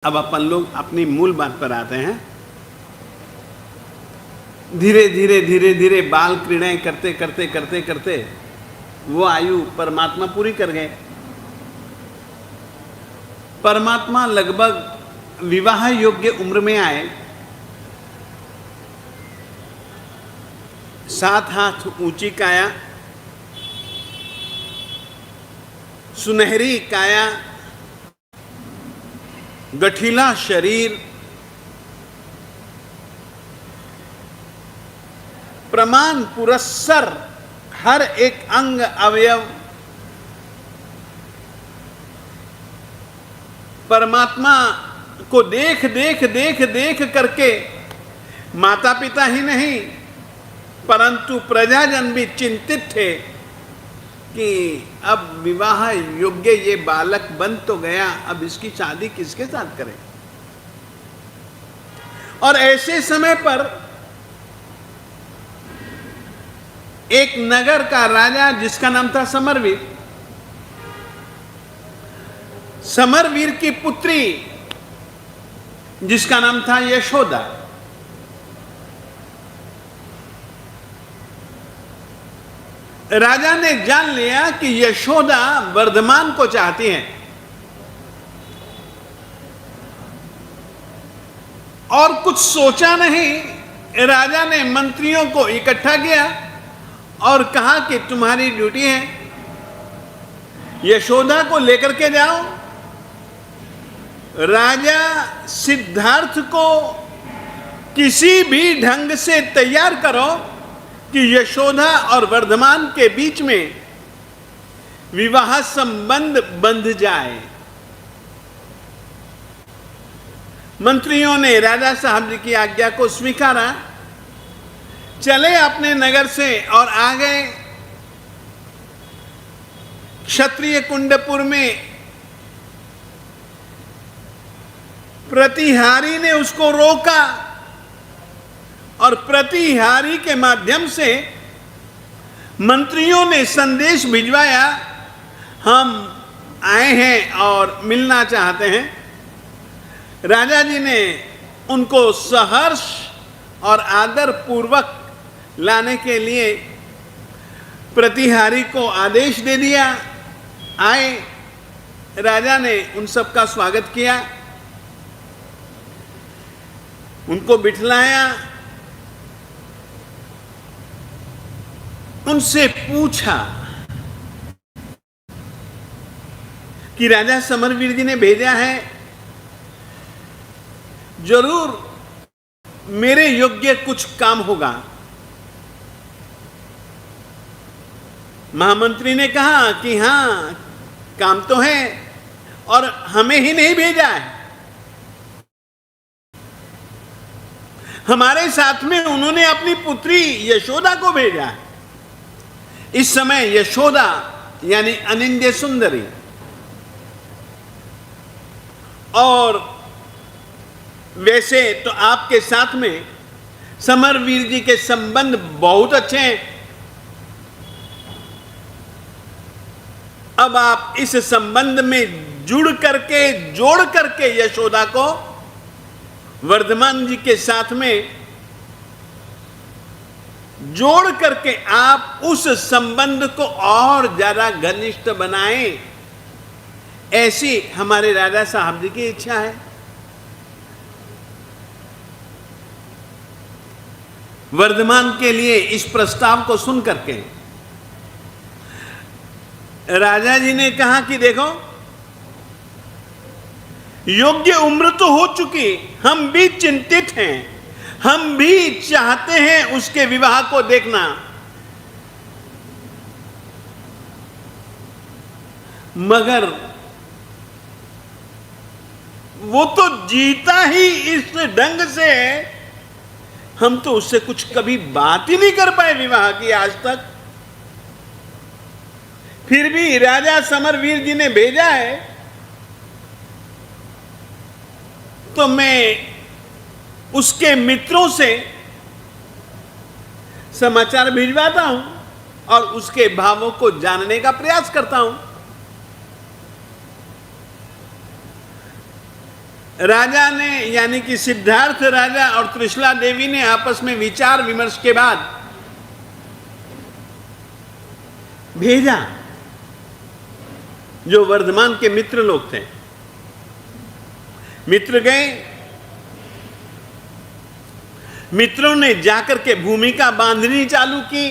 अब अपन लोग अपनी मूल बात पर आते हैं। धीरे धीरे धीरे धीरे बाल क्रीड़ाएं करते करते करते करते वो आयु परमात्मा पूरी कर गए। परमात्मा लगभग विवाह योग्य उम्र में आए। 7 हाथ ऊंची काया, सुनहरी काया, गठीला शरीर, प्रमाण पुरस्सर हर एक अंग अवयव परमात्मा को देख देख देख देख करके माता पिता ही नहीं परंतु प्रजाजन भी चिंतित थे कि अब विवाह योग्य ये बालक बन तो गया, अब इसकी शादी किसके साथ करें। और ऐसे समय पर एक नगर का राजा जिसका नाम था समरवीर, समरवीर की पुत्री जिसका नाम था यशोदा, राजा ने जान लिया कि यशोदा वर्धमान को चाहती है और कुछ सोचा नहीं। राजा ने मंत्रियों को इकट्ठा किया और कहा कि तुम्हारी ड्यूटी है, यशोदा को लेकर के जाओ। राजा सिद्धार्थ को किसी भी ढंग से तैयार करो कि यशोदा और वर्धमान के बीच में विवाह संबंध बंध जाए। मंत्रियों ने राजा साहब जी की आज्ञा को स्वीकारा, चले अपने नगर से और आ गए क्षत्रिय कुंडपुर में। प्रतिहारी ने उसको रोका और प्रतिहारी के माध्यम से मंत्रियों ने संदेश भिजवाया, हम आए हैं और मिलना चाहते हैं। राजा जी ने उनको सहर्ष और आदर पूर्वक लाने के लिए प्रतिहारी को आदेश दे दिया। आए, राजा ने उन सब का स्वागत किया, उनको बिठलाया, उनसे पूछा कि राजा समरवीर जी ने भेजा है, जरूर मेरे योग्य कुछ काम होगा। महामंत्री ने कहा कि हां, काम तो है और हमें ही नहीं भेजा है, हमारे साथ में उन्होंने अपनी पुत्री यशोदा को भेजा है। इस समय यशोदा यानी अनिंद्य सुंदरी और वैसे तो आपके साथ में समरवीर जी के संबंध बहुत अच्छे हैं। अब आप इस संबंध में जुड़ करके जोड़ करके यशोदा को वर्धमान जी के साथ में जोड़ करके आप उस संबंध को और ज्यादा घनिष्ठ बनाएं, ऐसी हमारे राजा साहब जी की इच्छा है। वर्धमान के लिए इस प्रस्ताव को सुन करके राजा जी ने कहा कि देखो, योग्य उम्र तो हो चुकी, हम भी चिंतित हैं, हम भी चाहते हैं उसके विवाह को देखना, मगर वो तो जीता ही इस ढंग से है, हम तो उससे कुछ कभी बात ही नहीं कर पाए विवाह की आज तक। फिर भी राजा समरवीर जी ने भेजा है तो मैं उसके मित्रों से समाचार भिजवाता हूं और उसके भावों को जानने का प्रयास करता हूं। राजा ने यानी कि सिद्धार्थ राजा और त्रिशला देवी ने आपस में विचार विमर्श के बाद भेजा। जो वर्धमान के मित्र लोग थे, मित्र गए। मित्रों ने जाकर के भूमिका बांधनी चालू की।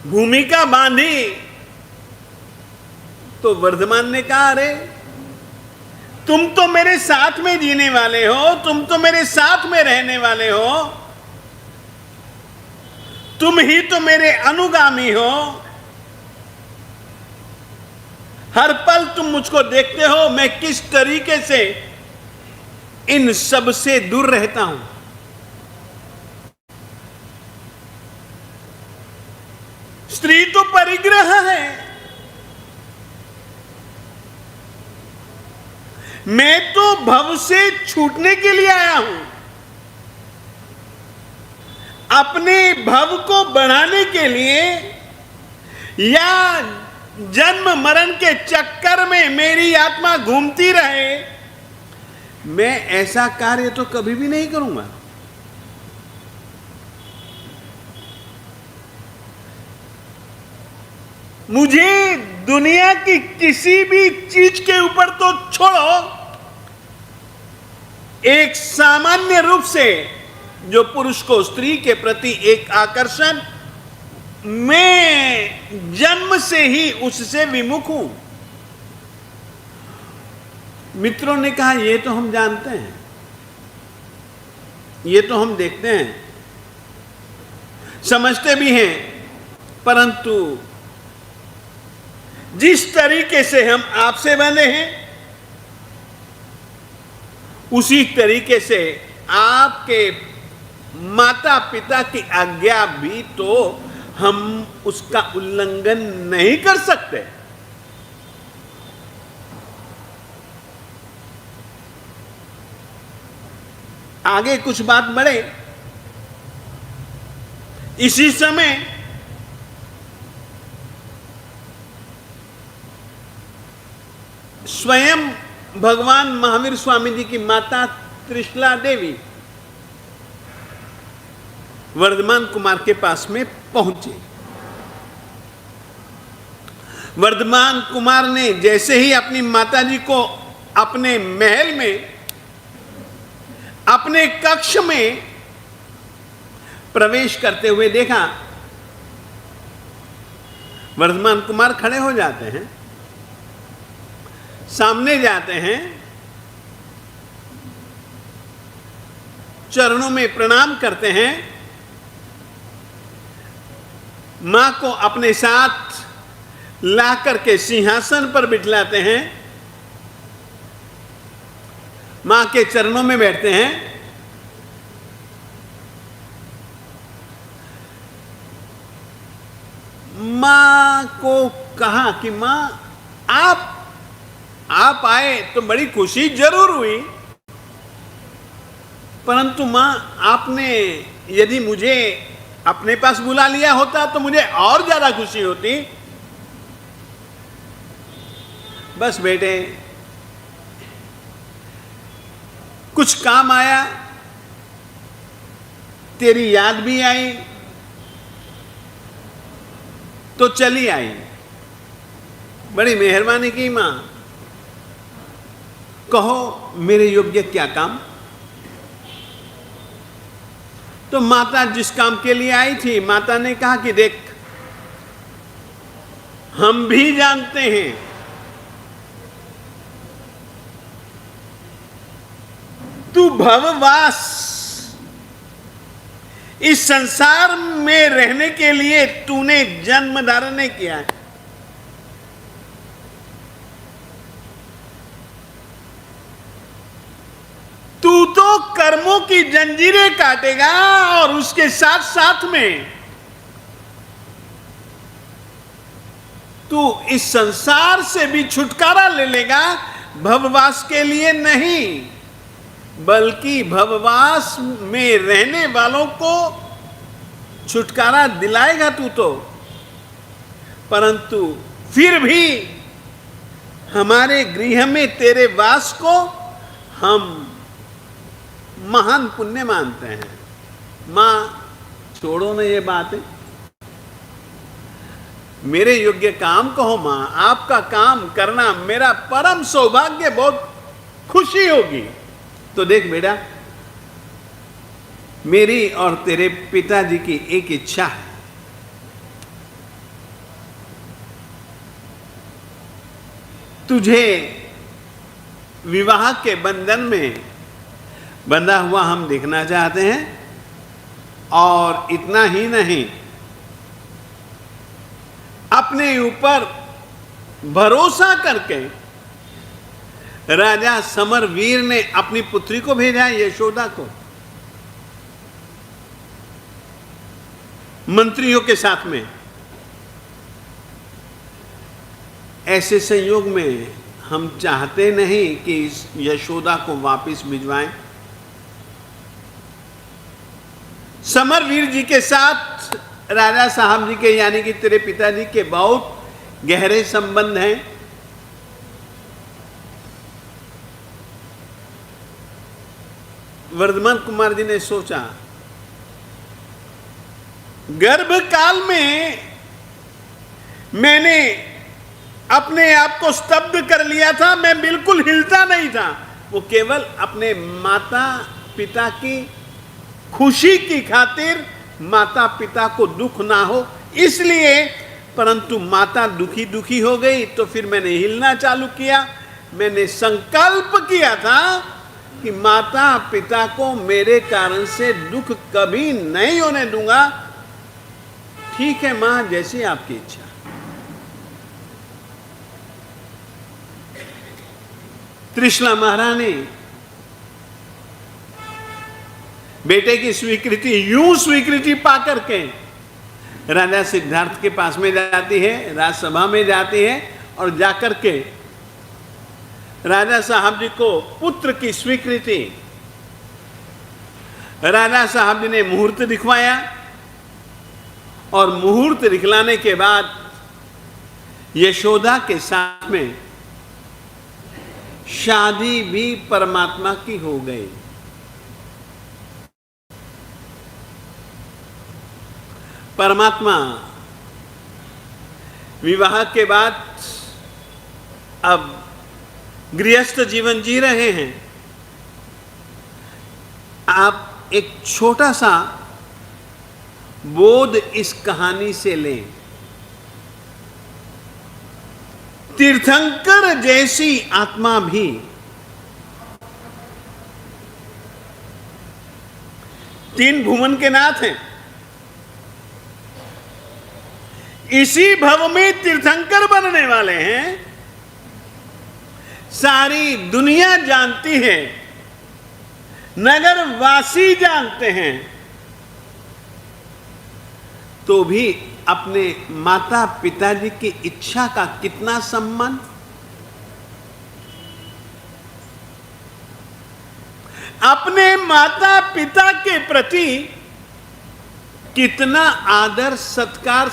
भूमिका बांधी तो वर्धमान ने कहा, अरे तुम तो मेरे साथ में जीने वाले हो, तुम तो मेरे साथ में रहने वाले हो, तुम ही तो मेरे अनुगामी हो, हर पल तुम मुझको देखते हो मैं किस तरीके से इन सब से दूर रहता हूं। स्त्री तो परिग्रह है, मैं तो भव से छूटने के लिए आया हूं, अपने भव को बढ़ाने के लिए, या जन्म मरण के चक्कर में मेरी आत्मा घूमती रहे, मैं ऐसा कार्य तो कभी भी नहीं करूंगा। मुझे दुनिया की किसी भी चीज के ऊपर तो छोड़ो, एक सामान्य रूप से जो पुरुष को स्त्री के प्रति एक आकर्षण, मैं जन्म से ही उससे विमुख हूं। मित्रों ने कहा, ये तो हम जानते हैं, ये तो हम देखते हैं, समझते भी हैं, परंतु जिस तरीके से हम आपसे बने हैं उसी तरीके से आपके माता पिता की आज्ञा भी तो हम उसका उल्लंघन नहीं कर सकते। आगे कुछ बात बढ़े, इसी समय स्वयं भगवान महावीर स्वामी जी की माता त्रिशला देवी वर्धमान कुमार के पास में पहुंचे। वर्धमान कुमार ने जैसे ही अपनी माताजी को अपने महल में, अपने कक्ष में प्रवेश करते हुए देखा, वर्धमान कुमार खड़े हो जाते हैं, सामने जाते हैं, चरणों में प्रणाम करते हैं, मां को अपने साथ ला करके सिंहासन पर बिठलाते हैं, मां के चरणों में बैठते हैं। मां को कहा कि मां आप आए तो बड़ी खुशी जरूर हुई, परंतु मां आपने यदि मुझे अपने पास बुला लिया होता तो मुझे और ज्यादा खुशी होती। बस बेटे, कुछ काम आया, तेरी याद भी आई तो चली आई, बड़ी मेहरबानी की मां, कहो मेरे योग्य क्या काम। तो माता जिस काम के लिए आई थी, माता ने कहा कि देख, हम भी जानते हैं तू भववास इस संसार में रहने के लिए तूने जन्म धारण किया है। तू तो कर्मों की जंजीरें काटेगा और उसके साथ साथ में तू इस संसार से भी छुटकारा ले लेगा। भववास के लिए नहीं, बल्कि भववास में रहने वालों को छुटकारा दिलाएगा तू तो। परंतु फिर भी हमारे गृह में तेरे वास को हम महान पुण्य मानते हैं। मां, छोड़ो ना ये बातें, मेरे योग्य काम कहो मां, आपका काम करना मेरा परम सौभाग्य, बहुत खुशी होगी। तो देख बेटा, मेरी और तेरे पिताजी की एक इच्छा है, तुझे विवाह के बंधन में बंधा हुआ हम देखना चाहते हैं। और इतना ही नहीं, अपने ऊपर भरोसा करके राजा समरवीर ने अपनी पुत्री को भेजा, यशोदा को, मंत्रियों के साथ में। ऐसे संयोग में हम चाहते नहीं कि इस यशोदा को वापस भिजवाएं। समरवीर जी के साथ राजा साहब जी के, यानी कि तेरे पिताजी के बहुत गहरे संबंध हैं। वर्धमान कुमार जी ने सोचा, गर्भकाल में मैंने अपने आप को स्तब्ध कर लिया था, मैं बिल्कुल हिलता नहीं था। वो केवल अपने माता पिता की खुशी की खातिर, माता पिता को दुख ना हो इसलिए, परंतु माता दुखी दुखी हो गई तो फिर मैंने हिलना चालू किया। मैंने संकल्प किया था कि माता पिता को मेरे कारण से दुख कभी नहीं होने दूंगा। ठीक है मां, जैसी आपकी इच्छा। त्रिशला महारानी बेटे की स्वीकृति, यूं स्वीकृति पाकर के राजा सिद्धार्थ के पास में जाती है, राजसभा में जाती है और जाकर के राजा साहब जी को पुत्र की स्वीकृति, राजा साहब जी ने मुहूर्त दिखवाया और मुहूर्त दिखलाने के बाद यशोदा के साथ में शादी भी परमात्मा की हो गई। परमात्मा विवाह के बाद अब गृहस्थ जीवन जी रहे हैं। आप एक छोटा सा बोध इस कहानी से लें। तीर्थंकर जैसी आत्मा भी तीन भुवन के नाथ हैं। इसी भव में तीर्थंकर बनने वाले हैं। सारी दुनिया जानती है, नगर वासी जानते हैं, तो भी अपने माता पिताजी की इच्छा का कितना सम्मान, अपने माता पिता के प्रति कितना आदर सत्कार,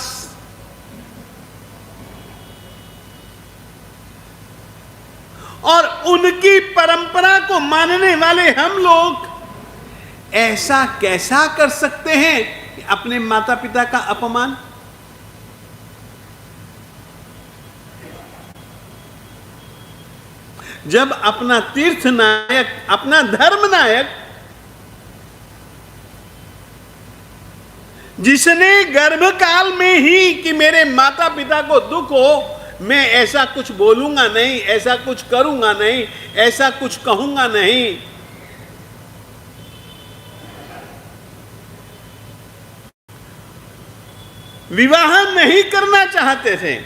और उनकी परंपरा को मानने वाले हम लोग ऐसा कैसा कर सकते हैं कि अपने माता पिता का अपमान। जब अपना तीर्थ नायक, अपना धर्म नायक, जिसने गर्भकाल में ही कि मेरे माता पिता को दुख हो, मैं ऐसा कुछ बोलूंगा नहीं, ऐसा कुछ करूंगा नहीं, ऐसा कुछ कहूंगा नहीं, विवाह नहीं करना चाहते थे।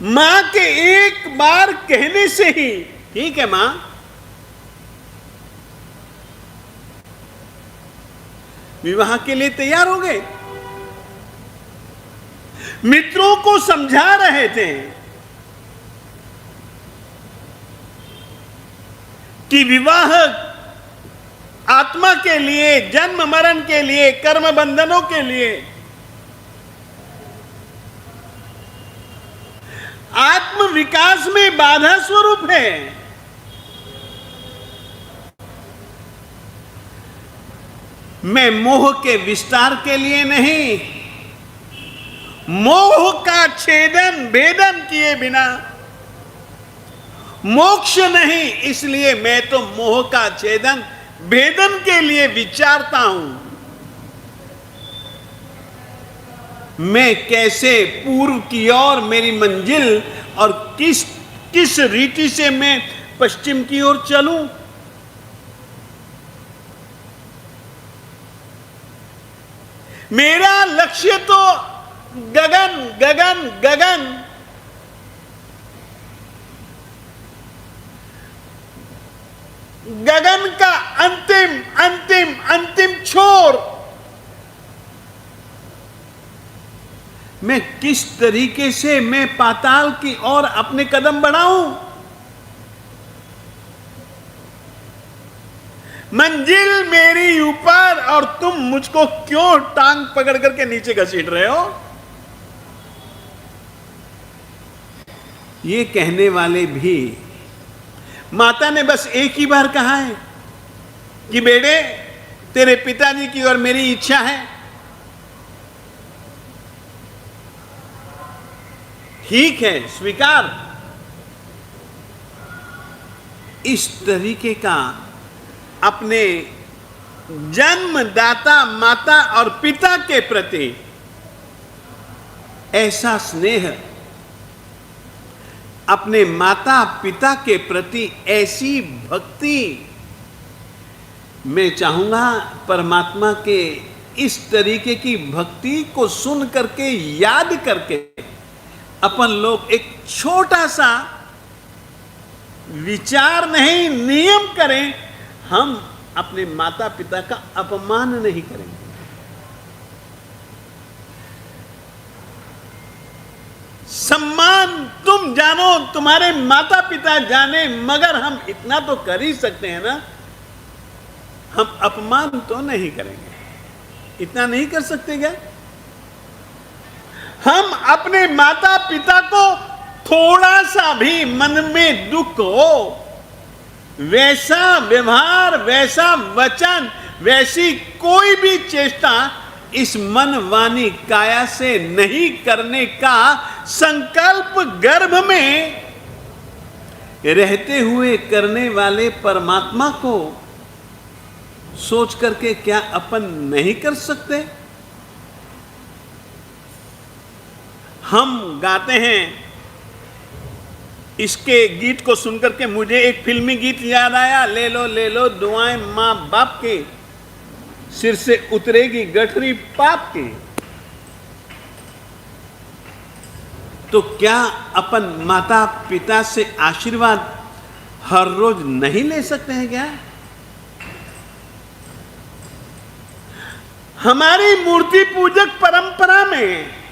मां के एक बार कहने से ही, ठीक है मां, विवाह के लिए तैयार हो गए। मित्रों को समझा रहे थे कि विवाह आत्मा के लिए, जन्म मरण के लिए, कर्म बंधनों के लिए, आत्म विकास में बाधा स्वरूप है। मैं मोह के विस्तार के लिए नहीं, मोह का छेदन भेदन किए बिना मोक्ष नहीं, इसलिए मैं तो मोह का छेदन भेदन के लिए विचारता हूं। मैं कैसे पूर्व की ओर मेरी मंजिल और किस किस रीति से मैं पश्चिम की ओर चलूं। मेरा लक्ष्य तो गगन गगन गगन, गगन का अंतिम अंतिम अंतिम छोर। मैं किस तरीके से मैं पाताल की ओर अपने कदम बढ़ाऊं। मंजिल मेरी ऊपर और तुम मुझको क्यों टांग पकड़ करके नीचे घसीट रहे हो। ये कहने वाले भी माता ने बस एक ही बार कहा है कि बेटे तेरे पिताजी की और मेरी इच्छा है। ठीक है, स्वीकार। इस तरीके का अपने जन्मदाता माता और पिता के प्रति ऐसा स्नेह, अपने माता पिता के प्रति ऐसी भक्ति, मैं चाहूंगा परमात्मा के इस तरीके की भक्ति को सुन करके याद करके अपन लोग एक छोटा सा विचार नहीं नियम करें, हम अपने माता पिता का अपमान नहीं करेंगे। सम्मान तुम जानो, तुम्हारे माता पिता जाने, मगर हम इतना तो कर ही सकते हैं ना, हम अपमान तो नहीं करेंगे। इतना नहीं कर सकते क्या? हम अपने माता पिता को थोड़ा सा भी मन में दुख हो, वैसा व्यवहार, वैसा वचन, वैसी कोई भी चेष्टा इस मन वाणी काया से नहीं करने का संकल्प गर्भ में रहते हुए करने वाले परमात्मा को सोच करके क्या अपन नहीं कर सकते? हम गाते हैं, इसके गीत को सुनकर के मुझे एक फिल्मी गीत याद आया, ले लो दुआएं माँ बाप की, सिर से उतरेगी गठरी पाप की। तो क्या अपन माता पिता से आशीर्वाद हर रोज नहीं ले सकते हैं क्या? हमारी मूर्ति पूजक परंपरा में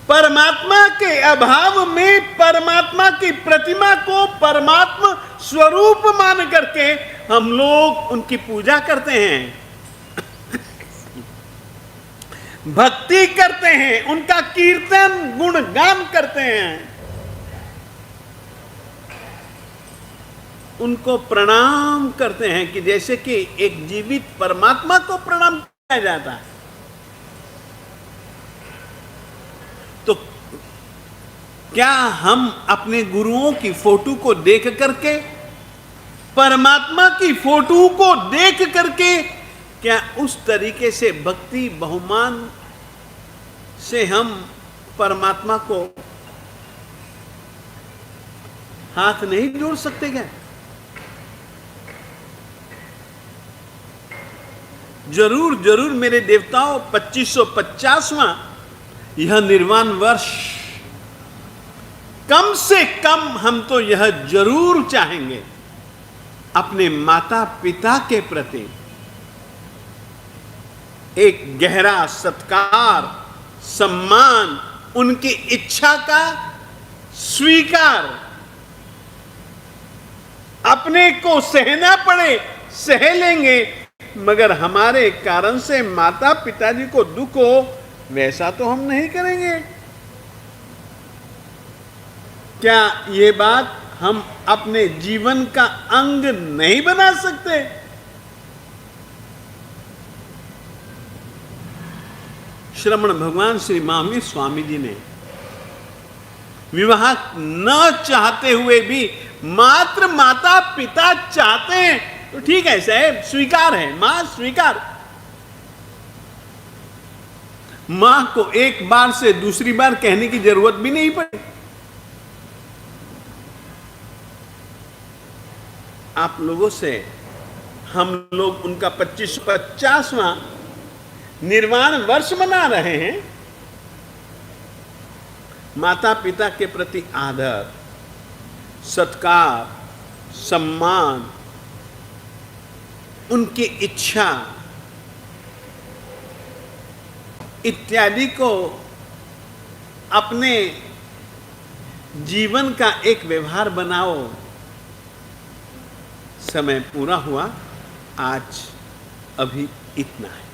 परमात्मा के अभाव में परमात्मा की प्रतिमा को परमात्मा स्वरूप मान करके हम लोग उनकी पूजा करते हैं, भक्ति करते हैं, उनका कीर्तन गुणगान करते हैं, उनको प्रणाम करते हैं कि जैसे कि एक जीवित परमात्मा को प्रणाम किया जाता है। तो क्या हम अपने गुरुओं की फोटो को देख करके, परमात्मा की फोटो को देख करके, क्या उस तरीके से भक्ति बहुमान से हम परमात्मा को हाथ नहीं जोड़ सकते क्या? जरूर जरूर मेरे देवताओं, 2550वां यह निर्वाण वर्ष, कम से कम हम तो यह जरूर चाहेंगे अपने माता पिता के प्रति एक गहरा सत्कार, सम्मान, उनकी इच्छा का स्वीकार। अपने को सहना पड़े सह लेंगे, मगर हमारे कारण से माता पिताजी को दुख हो, वैसा तो हम नहीं करेंगे। क्या ये बात हम अपने जीवन का अंग नहीं बना सकते? श्रमण भगवान श्री महावीर स्वामी जी ने विवाह न चाहते हुए भी मात्र माता पिता चाहते हैं तो ठीक है साहब, स्वीकार है, मां स्वीकार। मां को एक बार से दूसरी बार कहने की जरूरत भी नहीं पड़ी। आप लोगों से हम लोग उनका 25वां निर्वाण वर्ष मना रहे हैं। माता पिता के प्रति आदर, सत्कार, सम्मान, उनकी इच्छा इत्यादि को अपने जीवन का एक व्यवहार बनाओ। समय पूरा हुआ, आज अभी इतना है।